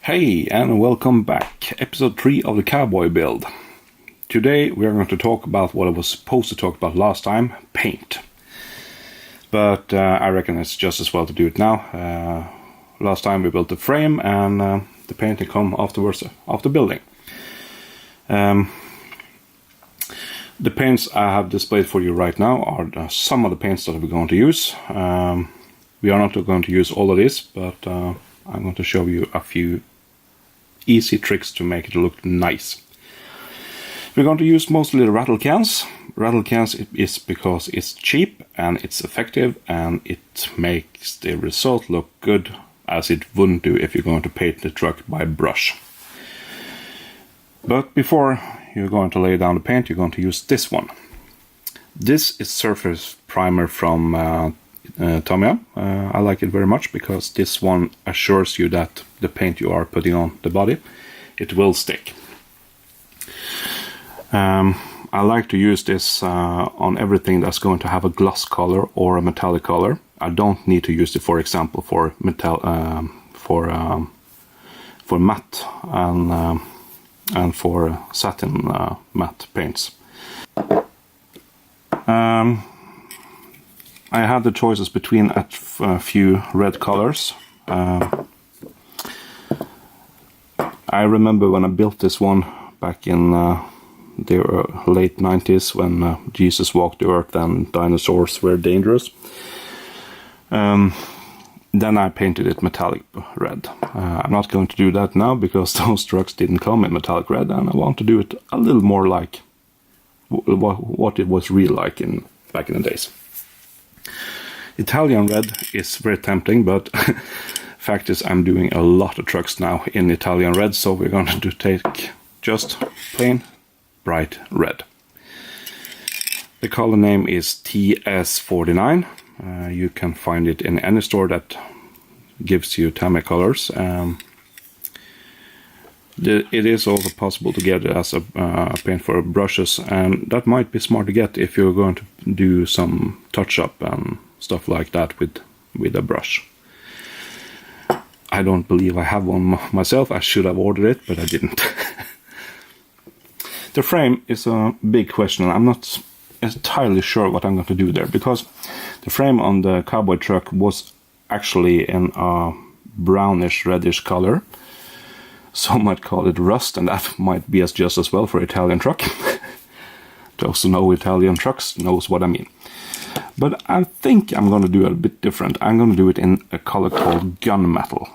Hey, and welcome back. Episode 3 of the Cowboy build. Today we are going to talk about what I was supposed to talk about last time, paint. But I reckon it's just as well to do it now. Last time we built the frame and the painting come afterwards, after building. The paints I have displayed for you right now are some of the paints that we're going to use. We are not going to use all of this, but I'm going to show you a few easy tricks to make it look nice. We're going to use mostly the rattle cans. Rattle cans is because it's cheap and it's effective and it makes the result look good as it wouldn't do if you're going to paint the truck by brush. But before you're going to lay down the paint, you're going to use this one. This is surface primer from Tamiya. I like it very much because this one assures you that the paint you are putting on the body, it will stick. I like to use this on everything that's going to have a gloss color or a metallic color. I don't need to use it, for example, for matte and for satin matte paints. I had the choices between a few red colors. I remember when I built this one back in the late 90s when Jesus walked the earth and dinosaurs were dangerous. Then I painted it metallic red. I'm not going to do that now because those trucks didn't come in metallic red, and I want to do it a little more like what it was real like back in the days. Italian red is very tempting, but fact is I'm doing a lot of trucks now in Italian red, so we're going to take just plain bright red. The color name is TS49. You can find it in any store that gives you Tamiya colors. It is also possible to get it as a paint for brushes, and that might be smart to get if you're going to do some touch-up and stuff like that with a brush. I don't believe I have one myself. I should have ordered it, but I didn't. The frame is a big question. I'm not entirely sure what I'm going to do there, because the frame on the Cowboy truck was actually in a brownish reddish color. Some might call it rust, and that might be just as well for Italian truck. Those who know Italian trucks knows what I mean. But I think I'm going to do it a bit different. I'm going to do it in a color called gunmetal.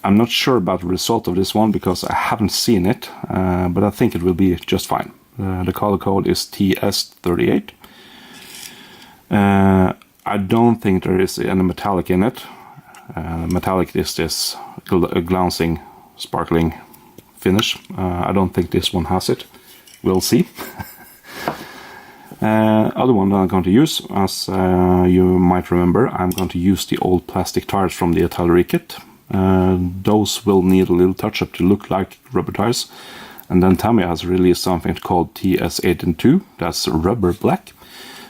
I'm not sure about the result of this one because I haven't seen it, but I think it will be just fine. The color code is TS38. I don't think there is any metallic in it. Metallic is this glancing, sparkling finish. I don't think this one has it. We'll see. Other one that I'm going to use, as you might remember, I'm going to use the old plastic tires from the ITALERI kit. Those will need a little touch-up to look like rubber tires. And then Tamiya has released something called TS82, that's rubber black.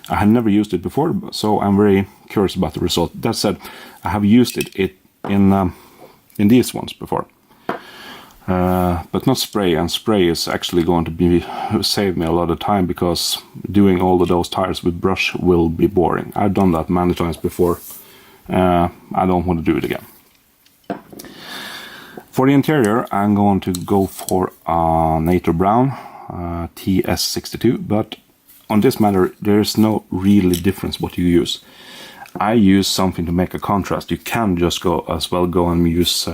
I had never used it before, so I'm very curious about the result. That said, I have used it in these ones before. But not spray, and spray is actually going to save me a lot of time because doing all of those tires with brush will be boring. I've done that many times before. I don't want to do it again. For the interior, I'm going to go for Nature Brown TS62, but on this matter, there is no really difference what you use. I use something to make a contrast. You can just go and use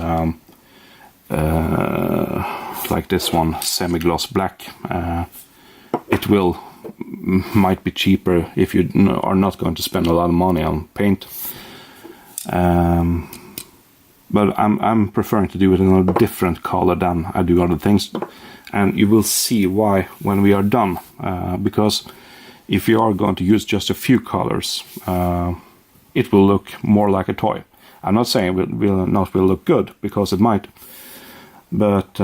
like this one, semi-gloss black. It might be cheaper if you are not going to spend a lot of money on paint. But I'm preferring to do it in a different color than I do other things, and you will see why when we are done. Because if you are going to use just a few colors, it will look more like a toy. I'm not saying it will look good, because it might, but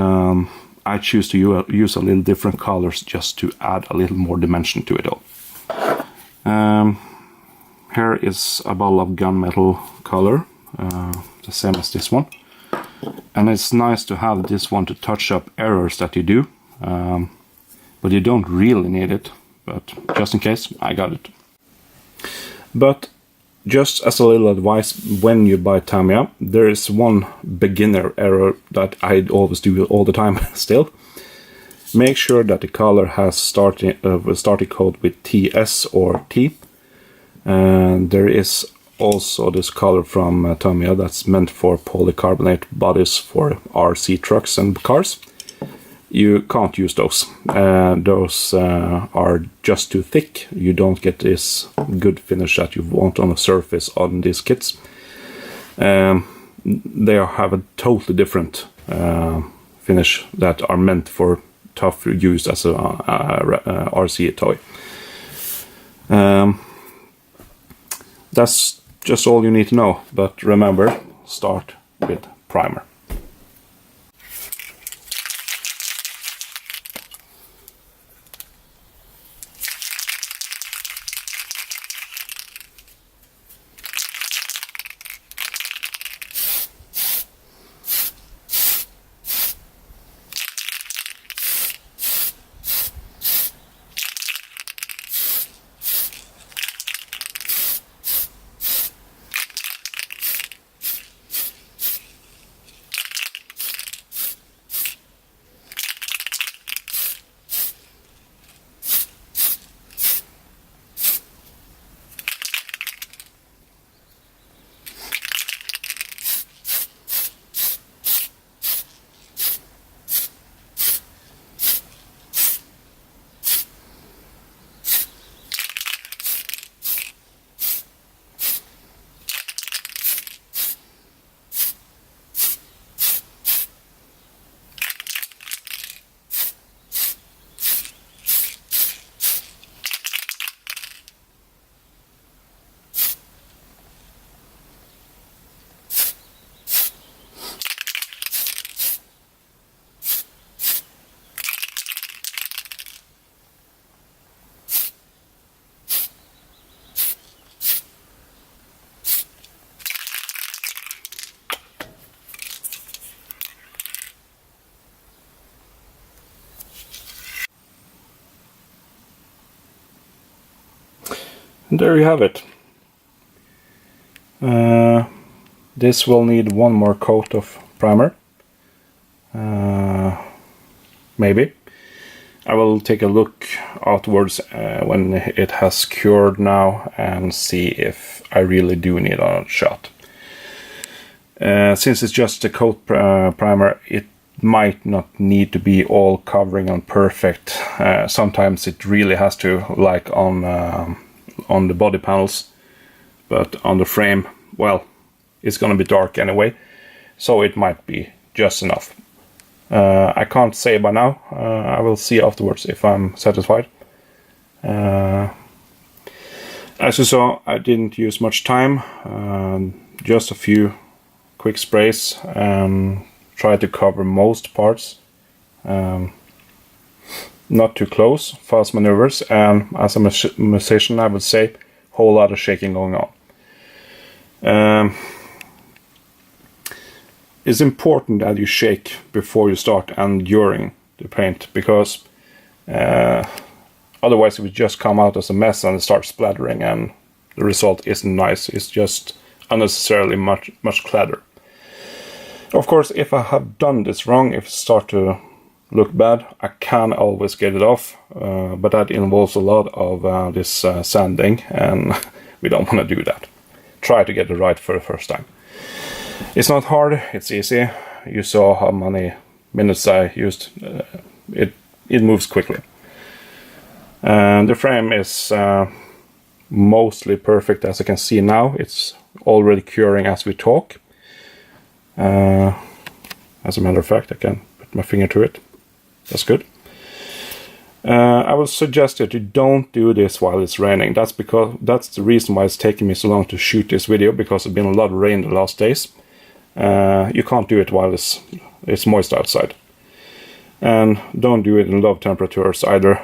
I choose to use a little different colors just to add a little more dimension to it all. Here is a bottle of gunmetal color, the same as this one. And it's nice to have this one to touch up errors that you do, but you don't really need it, but just in case, I got it. But just as a little advice, when you buy Tamiya, there is one beginner error that I always do all the time still. Make sure that the color has starting code with TS or T. And there is also this color from Tamiya that's meant for polycarbonate bodies for RC trucks and cars. You can't use those. Those are just too thick. You don't get this good finish that you want on the surface on these kits. They have a totally different finish that are meant for tough use as a RC toy. That's just all you need to know, but remember, start with primer. And there you have it. This will need one more coat of primer. Maybe. I will take a look afterwards when it has cured now and see if I really do need a shot. Since it's just a coat primer, it might not need to be all covering on perfect. Sometimes it really has to, like on the body panels, but on the frame, well, it's gonna be dark anyway, so it might be just enough. I can't say by now. I will see afterwards if I'm satisfied. As you saw, I didn't use much time, just a few quick sprays and try to cover most parts. Not too close, fast maneuvers, and as a musician I would say whole lot of shaking going on. It's important that you shake before you start and during the paint, because otherwise it would just come out as a mess and start splattering, and the result isn't nice. It's just unnecessarily much clatter. Of course, if I have done this wrong, if it starts to look bad, I can always get it off, but that involves a lot of this sanding, and we don't want to do that. Try to get it right for the first time. It's not hard, it's easy. You saw how many minutes I used. It moves quickly. And the frame is mostly perfect, as I can see now. It's already curing as we talk. As a matter of fact, I can put my finger to it. That's good. I would suggest that you don't do this while it's raining. That's the reason why it's taking me so long to shoot this video, because there's been a lot of rain the last days. You can't do it while it's moist outside. And don't do it in low temperatures either.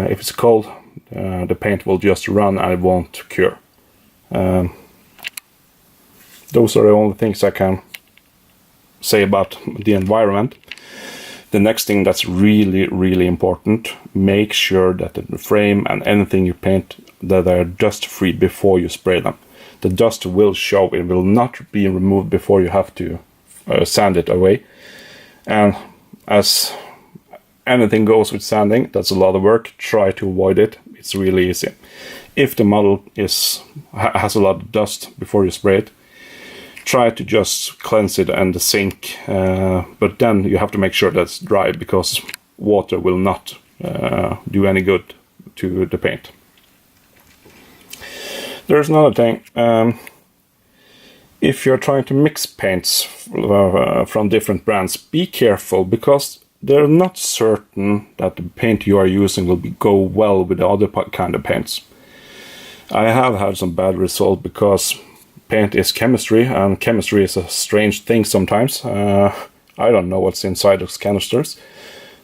If it's cold, the paint will just run and it won't cure. Those are the only things I can say about the environment. The next thing that's really important, make sure that the frame and anything you paint, that they are dust free before you spray them. The dust will show, it will not be removed before you have to sand it away. And as anything goes with sanding, that's a lot of work. Try to avoid it. It's really easy. If the model has a lot of dust before you spray it, try to just cleanse it and the sink, but then you have to make sure that's dry, because water will not do any good to the paint. There's another thing. If you're trying to mix paints from different brands, be careful, because they're not certain that the paint you are using will go well with the other kind of paints. I have had some bad results, because paint is chemistry, and chemistry is a strange thing sometimes. I don't know what's inside those canisters.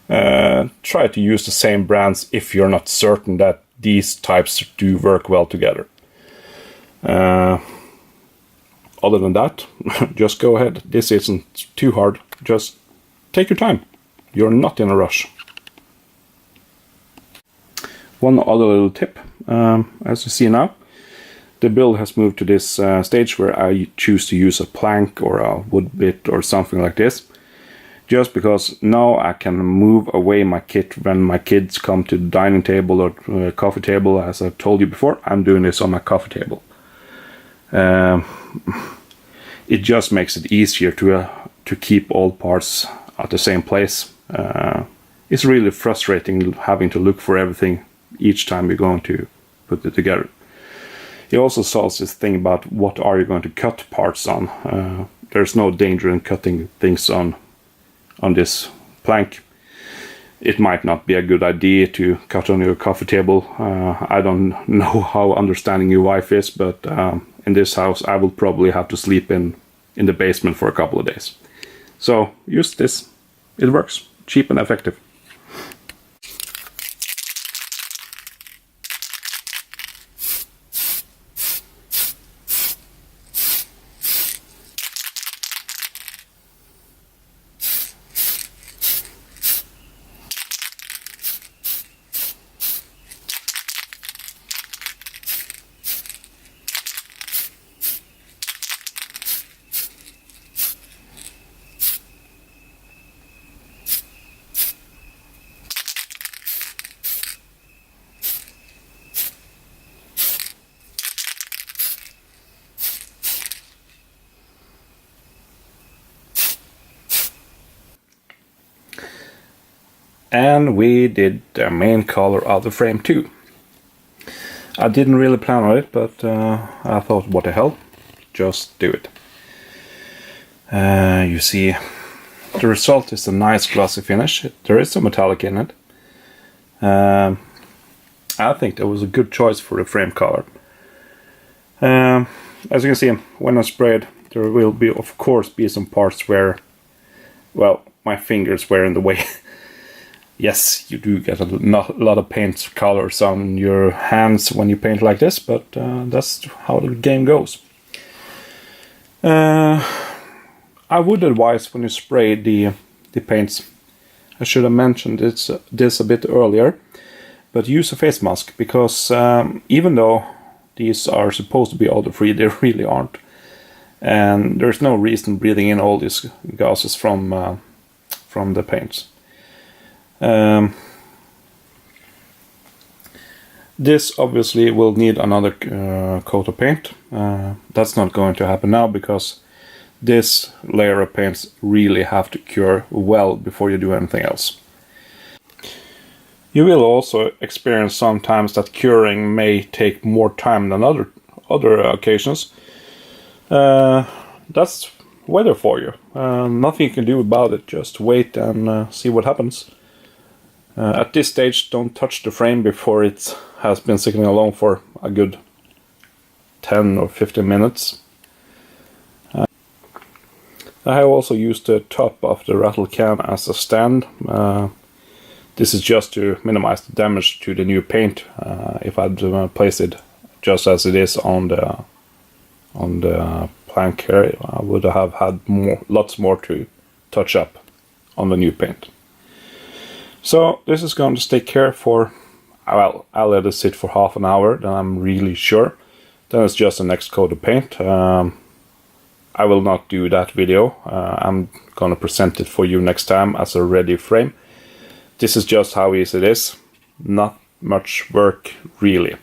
Try to use the same brands if you're not certain that these types do work well together. Other than that, just go ahead. This isn't too hard. Just take your time. You're not in a rush. One other little tip, as you see now, the build has moved to this stage where I choose to use a plank or a wood bit or something like this, just because now I can move away my kit when my kids come to the dining table or coffee table. As I've told you before, I'm doing this on my coffee table. It just makes it easier to keep all parts at the same place. It's really frustrating having to look for everything each time you're going to put it together. It also solves this thing about what are you going to cut parts on. There's no danger in cutting things on this plank. It might not be a good idea to cut on your coffee table. I don't know how understanding your wife is, but in this house I will probably have to sleep in the basement for a couple of days. So use this. It works. Cheap and effective. And we did the main color of the frame too. I didn't really plan on it, but I thought, what the hell, just do it. You see, the result is a nice glossy finish. There is some metallic in it. I think that was a good choice for the frame color. As you can see, when I sprayed, there will be, of course, be some parts where, well, my fingers were in the way. Yes, you do get a lot of paint colors on your hands when you paint like this, but that's how the game goes. I would advise, when you spray the paints, I should have mentioned this a bit earlier, but use a face mask, because even though these are supposed to be odor-free, they really aren't. And there's no reason breathing in all these gases from the paints. This obviously will need another coat of paint. That's not going to happen now, because this layer of paints really have to cure well before you do anything else. You will also experience sometimes that curing may take more time than other occasions. That's weather for you. Nothing you can do about it. Just wait and see what happens. At this stage, don't touch the frame before it has been sitting alone for a good 10 or 15 minutes. I have also used the top of the rattle can as a stand. This is just to minimize the damage to the new paint. If I'd placed it just as it is on the plank here, I would have had lots more to touch up on the new paint. So this is going to stay here for, well, I'll let it sit for half an hour, then I'm really sure. Then it's just the next coat of paint. I will not do that video. I'm gonna present it for you next time as a ready frame. This is just how easy it is. Not much work really.